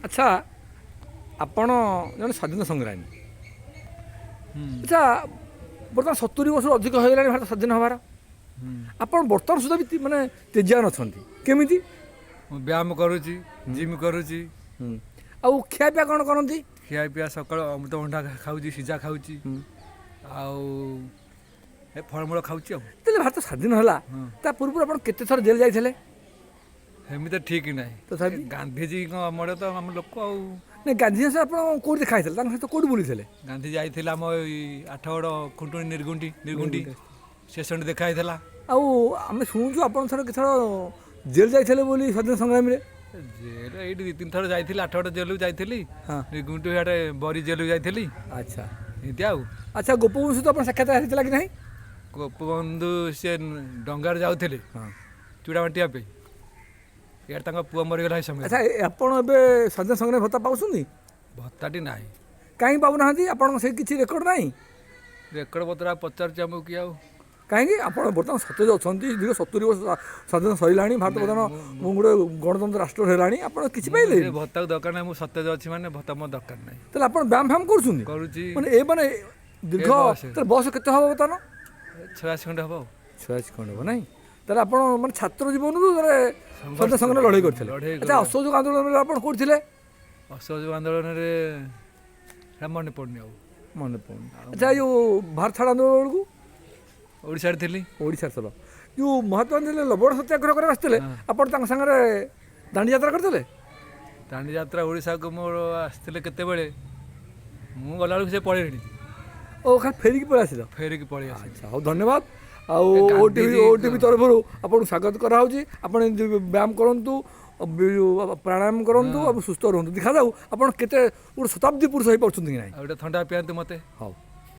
ଆଚ୍ଛା ଆପଣ ଜଣେ ସ୍ୱାଧୀନତା ସଂଗ୍ରାମୀ। ହୁଁ ଆଚ୍ଛା ବର୍ତ୍ତମାନ 70 ବର୍ଷରୁ ଅଧିକ ହୋଇଗଲାଣି ଭାରତ ସ୍ୱାଧୀନ ହେବାର। ହୁଁ ଆପଣ ବର୍ତ୍ତମାନ ସୁଦ୍ଧା ବି ମାନେ ତେଜିଆନ ଅଛନ୍ତି କେମିତି? ମୁଁ ବ୍ୟାୟାମ କରୁଛି, ଜିମ୍ କରୁଛି। ହୁଁ ଆଉ ଖିଆପିଆ କ'ଣ କରନ୍ତି? ଖିଆ ପିଆ ସକାଳୁ ଅମୃତଭଣ୍ଡା ଖାଉଛି, ସିଝା ଖାଉଛି ଆଉ ଏ ଫଳମୂଳ ଖାଉଛି ଆଉ। ଯେତେବେଳେ ଭାରତ ସ୍ୱାଧୀନ ହେଲା ହଁ ତା ପୂର୍ବରୁ ଆପଣ କେତେ ଥର ଜେଲ୍ ଯାଇଥିଲେ? ସେମିତି ଠିକ୍ ନାହିଁ, ଏ ତଥାପି ଗାନ୍ଧିଜୀଙ୍କ ଅମଳରେ ତ ଆମ ଲୋକ ଆଉ। ନାଇଁ ଗାନ୍ଧୀ ଆପଣ କେଉଁଠି ଦେଖା ହେଇଥିଲେ ତାଙ୍କ ସହିତ କେଉଁଠି ବୁଲିଥିଲେ? ଗାନ୍ଧୀ ଯାଇଥିଲା ଆମ ଏଇ ଆଠଗଡ଼ ଖୁଣ୍ଟୁଣି ନିର୍ଗୁଣ୍ଡି ଷ୍ଟେସନରେ ଦେଖା ହେଇଥିଲା। ଆଉ ଆମେ ଶୁଣୁଛୁ ଆପଣ ଥରେ କେତେଥର ଜେଲ୍ ଯାଇଥିଲେ ବୋଲି ସ୍ୱାଧୀନତା ସଂଗ୍ରାମୀରେ। ଜେଲ୍ ଏଇଠି 2-3 ଥର ଯାଇଥିଲି, ଆଠଗଡ଼ ଜେଲକୁ ଯାଇଥିଲି, ହଁ ନିର୍ଗୁଣ୍ଡି ଇଆଡ଼େ ବରୀ ଜେଲକୁ ଯାଇଥିଲି, ଆଚ୍ଛା ଏମିତି ଆଉ। ଆଚ୍ଛା ଗୋପବନ୍ଧୁ ସହିତ ଆପଣ ସାକ୍ଷାତ ହେଇଥିଲା କି ନାହିଁ? ଗୋପବନ୍ଧୁ ସେ ଡଙ୍ଗାରେ ଯାଉଥିଲେ ହଁ ଚୂଡ଼ା ବାଣ୍ଟିବା ପାଇଁ, ଇଆଡ଼େ ତାଙ୍କ ପୁଅ ମରିଗଲା ଏ ସମୟରେ। ଆଚ୍ଛା ଆପଣ ଏବେ ସ୍ୱାଧୀନତା ସଂଗ୍ରାମୀ ଭତ୍ତା ପାଉଛନ୍ତି? ଭତ୍ତାଟି ନାହିଁ। କାହିଁକି ପାଉନାହାନ୍ତି? ଆପଣଙ୍କ ସେଇ କିଛି ରେକର୍ଡ଼ ନାହିଁ? ରେକର୍ଡ଼ ପତ୍ର ଆଉ ପଚାରୁଛି ଆମକୁ କିଏ ଆଉ। କାହିଁକି ଆପଣ ବର୍ତ୍ତମାନ ସତେଜ ଅଛନ୍ତି, ଦୀର୍ଘ 70 ବର୍ଷ ସ୍ୱାଧୀନ ସରିଲାଣି, ଭାରତ ବର୍ତ୍ତମାନ ଗୋଟେ ଗଣତନ୍ତ୍ର ରାଷ୍ଟ୍ର ହେଲାଣି, ଆପଣ କିଛି ମୁଁ ସେ ପାଇଲେନି? ଭତ୍ତାକୁ ଦରକାର ନାହିଁ, ମୁଁ ସତେଜ ଅଛି ମାନେ ଭତ୍ତା ମୋର ଦରକାର ନାହିଁ। ତାହେଲେ ଆପଣ ବ୍ୟାୟାମ ଫ୍ୟାମ କରୁଛନ୍ତି? କରୁଛି। ମାନେ ମାନେ ଏ ଦୀର୍ଘ ବୟସ ତାହେଲେ ବୟସ କେତେ ହେବ ବର୍ତ୍ତମାନ? 86 ଖଣ୍ଡେ ହେବ ଆଉ। 86 ଖଣ୍ଡେ ହେବ ନାହିଁ? ତାହେଲେ ଆପଣ ମାନେ ଛାତ୍ର ଜୀବନରୁ ସ୍ୱାଧୀନତା ସଂଘର୍ଷ ସଂଗ୍ରାମରେ ଲଢ଼େଇ କରିଥିଲେ। ଲଢ଼େଇ ଆଚ୍ଛା ଅସହଯୋଗ ଆନ୍ଦୋଳନରେ ଆପଣ କେଉଁଠି ଥିଲେ? ଅସହଯୋଗ ଆନ୍ଦୋଳନରେ ସେଟା ମନେ ପଡ଼ୁନି ଆଉ। ମନେ ପଡ଼ୁନି। ଆଚ୍ଛା ଏଇ ଯେଉଁ ଭାରତ ଛାଡ଼ ଆନ୍ଦୋଳନ ବେଳକୁ? ଓଡ଼ିଶାରେ ଥିଲି। ଓଡ଼ିଶାରେ ଥର ଯେଉଁ ମହାତ୍ମା ଗାନ୍ଧୀ ଲବଣ ସତ୍ୟାଗ୍ରହ କରିବାକୁ ଆସିଥିଲେ, ହଁ। ଆପଣ ତାଙ୍କ ସାଙ୍ଗରେ ଦାଣ୍ଡି ଯାତ୍ରା କରିଥିଲେ? ଦାଣ୍ଡି ଯାତ୍ରା ଓଡ଼ିଶାକୁ ମୋର ଆସିଥିଲେ କେତେବେଳେ, ମୁଁ ଗଲାବେଳକୁ ସେ ପଳେଇଲେଣି। ଓ ଖାଲି ଫେରିକି ପଳେଇ ଆସିଲ? ଫେରିକି ପଳେଇ ଆସିଲି। ଆଚ୍ଛା ହଉ ଧନ୍ୟବାଦ। ଆଉ ଏ ଗାନ୍ଧିଜୀ ଓଟିଭି ତରଫରୁ ଆପଣଙ୍କୁ ସ୍ୱାଗତ କରାହେଉଛି। ଆପଣ ଏମିତି ବ୍ୟାୟାମ କରନ୍ତୁ, ପ୍ରାଣାୟାମ କରନ୍ତୁ, ହଁ ଆଉ ସୁସ୍ଥ ରୁହନ୍ତୁ। ଦେଖାଯାଉ ଆପଣ କେତେ ଗୋଟେ ଶତାବ୍ଦୀ ପୁରୁଷ ହେଇପାରୁଛନ୍ତି କି ନାହିଁ। ଆଉ ଗୋଟେ ଥଣ୍ଡା ପିଆନ୍ତୁ ମୋତେ। ହଉ।